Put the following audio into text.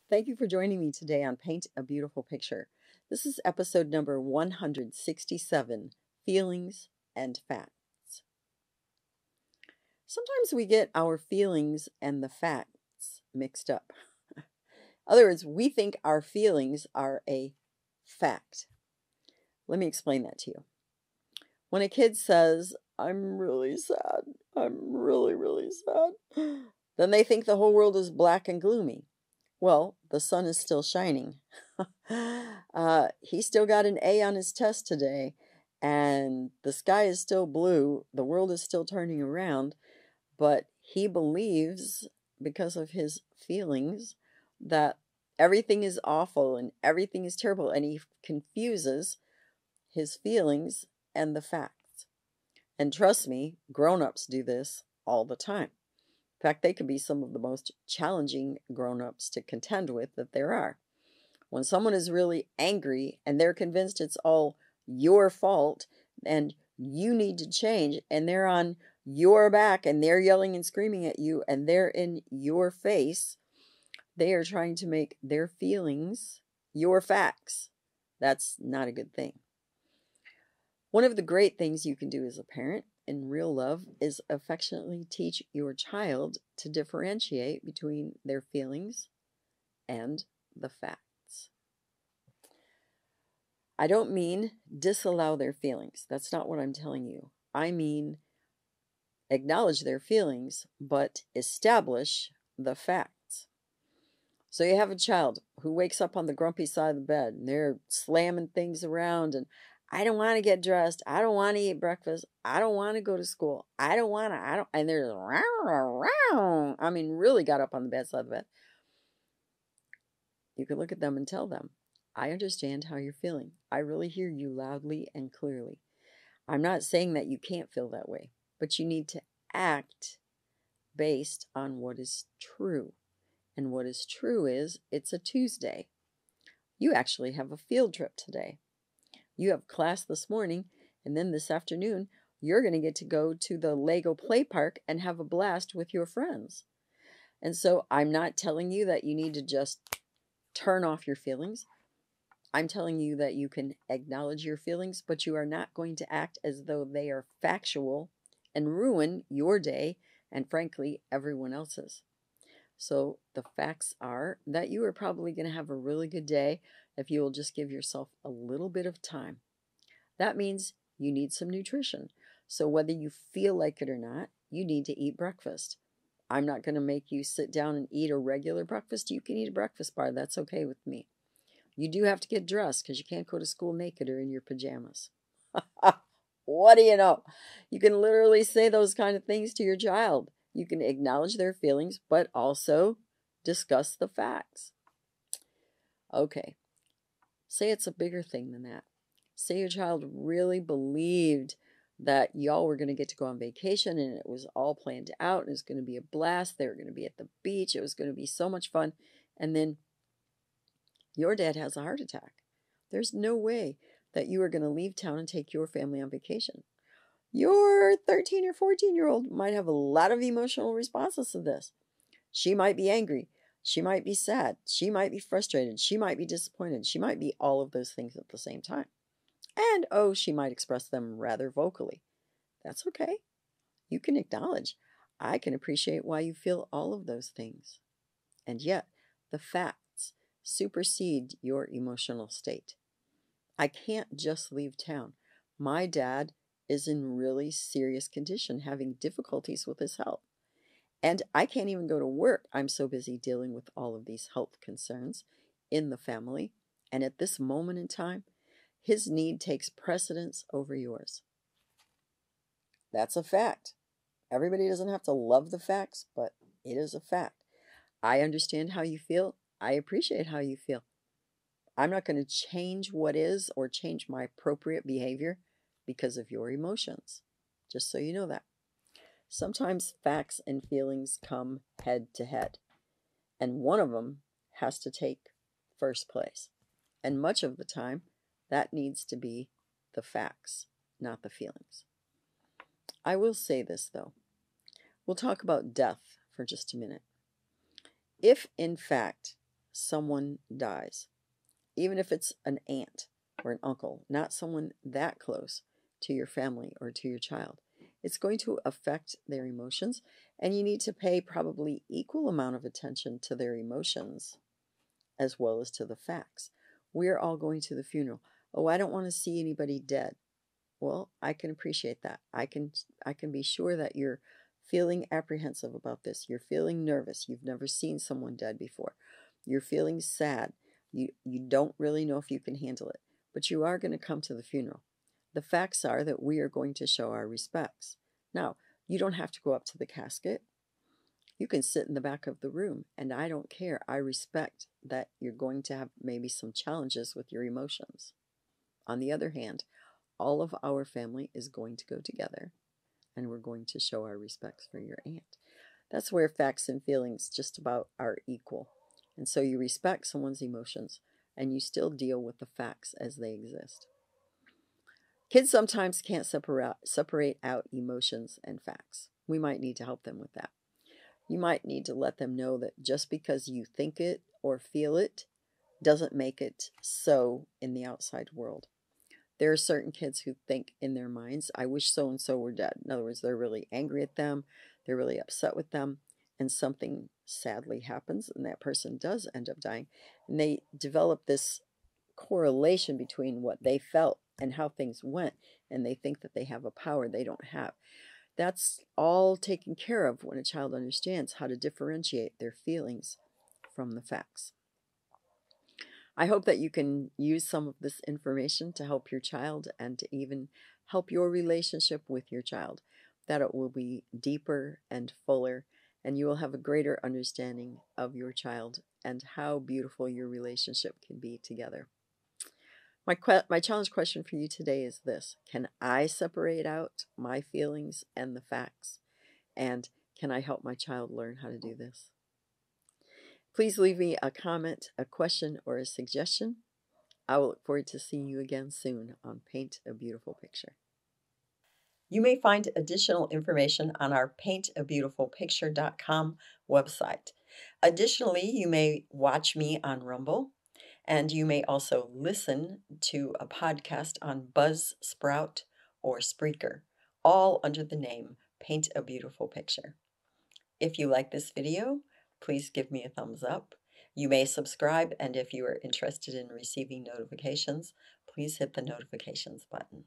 Thank you for joining me today on Paint a Beautiful Picture. This is episode number 167, Feelings and Facts. Sometimes we get our feelings and the facts mixed up. In other words, we think our feelings are a fact. Let me explain that to you. When a kid says, "I'm really sad, I'm really sad," then they think the whole world is black and gloomy. Well, the sun is still shining. He still got an A on his test today, and the sky is still blue. The world is still turning around, but he believes, because of his feelings, that everything is awful and everything is terrible, and he confuses his feelings and the facts. And trust me, grown-ups do this all the time. In fact, they can be some of the most challenging grown-ups to contend with that there are. When someone is really angry and they're convinced it's all your fault and you need to change, and they're on your back and they're yelling and screaming at you and they're in your face, they are trying to make their feelings your facts. That's not a good thing. One of the great things you can do as a parent in real love is affectionately teach your child to differentiate between their feelings and the facts. I don't mean disallow their feelings. That's not what I'm telling you. I mean acknowledge their feelings, but establish the facts. So you have a child who wakes up on the grumpy side of the bed and they're slamming things around and, "I don't want to get dressed. I don't want to eat breakfast. I don't want to go to school. I don't want to, and they're, really got up on the bedside of the bed. You can look at them and tell them, "I understand how you're feeling. I really hear you loudly and clearly. I'm not saying that you can't feel that way, but you need to act based on what is true. And what is true is it's a Tuesday. You actually have a field trip today. You have class this morning, and then this afternoon, you're going to get to go to the Lego play park and have a blast with your friends. And so I'm not telling you that you need to just turn off your feelings. I'm telling you that you can acknowledge your feelings, but you are not going to act as though they are factual and ruin your day and, frankly, everyone else's. So the facts are that you are probably going to have a really good day if you will just give yourself a little bit of time. That means you need some nutrition. So whether you feel like it or not, you need to eat breakfast. I'm not going to make you sit down and eat a regular breakfast. You can eat a breakfast bar. That's okay with me. You do have to get dressed because you can't go to school naked or in your pajamas. What do you know? You can literally say those kind of things to your child. You can acknowledge their feelings, but also discuss the facts. Okay, say it's a bigger thing than that. Say your child really believed that y'all were going to get to go on vacation and it was all planned out and it was going to be a blast. They were going to be at the beach. It was going to be so much fun. And then your dad has a heart attack. There's no way that you are going to leave town and take your family on vacation. Your 13 or 14-year-old might have a lot of emotional responses to this. She might be angry. She might be sad. She might be frustrated. She might be disappointed. She might be all of those things at the same time. And, she might express them rather vocally. That's okay. You can acknowledge, I can appreciate why you feel all of those things. And yet, the facts supersede your emotional state. I can't just leave town. My dad is in really serious condition, having difficulties with his health. And I can't even go to work. I'm so busy dealing with all of these health concerns in the family. And at this moment in time, his need takes precedence over yours. That's a fact. Everybody doesn't have to love the facts, but it is a fact. I understand how you feel. I appreciate how you feel. I'm not going to change what is or change my appropriate behavior because of your emotions. Just so you know that. Sometimes facts and feelings come head to head, and one of them has to take first place. And much of the time, that needs to be the facts, not the feelings. I will say this, though. We'll talk about death for just a minute. If, in fact, someone dies, even if it's an aunt or an uncle, not someone that close to your family or to your child, it's going to affect their emotions, and you need to pay probably equal amount of attention to their emotions as well as to the facts. We're all going to the funeral. Oh, I don't want to see anybody dead. Well, I can appreciate that. I can be sure that you're feeling apprehensive about this. You're feeling nervous. You've never seen someone dead before. You're feeling sad. You don't really know if you can handle it. But you are going to come to the funeral. The facts are that we are going to show our respects. Now, you don't have to go up to the casket. You can sit in the back of the room, and I don't care. I respect that you're going to have maybe some challenges with your emotions. On the other hand, all of our family is going to go together, and we're going to show our respects for your aunt. That's where facts and feelings just about are equal. And so you respect someone's emotions, and you still deal with the facts as they exist. Kids sometimes can't separate out emotions and facts. We might need to help them with that. You might need to let them know that just because you think it or feel it doesn't make it so in the outside world. There are certain kids who think in their minds, I wish so and so were dead. In other words, they're really angry at them, they're really upset with them, and something sadly happens, and that person does end up dying. And they develop this correlation between what they felt and how things went, and they think that they have a power they don't have. That's all taken care of when a child understands how to differentiate their feelings from the facts. I hope that you can use some of this information to help your child and to even help your relationship with your child, that it will be deeper and fuller, and you will have a greater understanding of your child and how beautiful your relationship can be together. My challenge question for you today is this: can I separate out my feelings and the facts? And can I help my child learn how to do this? Please leave me a comment, a question, or a suggestion. I will look forward to seeing you again soon on Paint a Beautiful Picture. You may find additional information on our paintabeautifulpicture.com website. Additionally, you may watch me on Rumble, and you may also listen to a podcast on Buzzsprout or Spreaker, all under the name Paint a Beautiful Picture. If you like this video, please give me a thumbs up. You may subscribe, and if you are interested in receiving notifications, please hit the notifications button.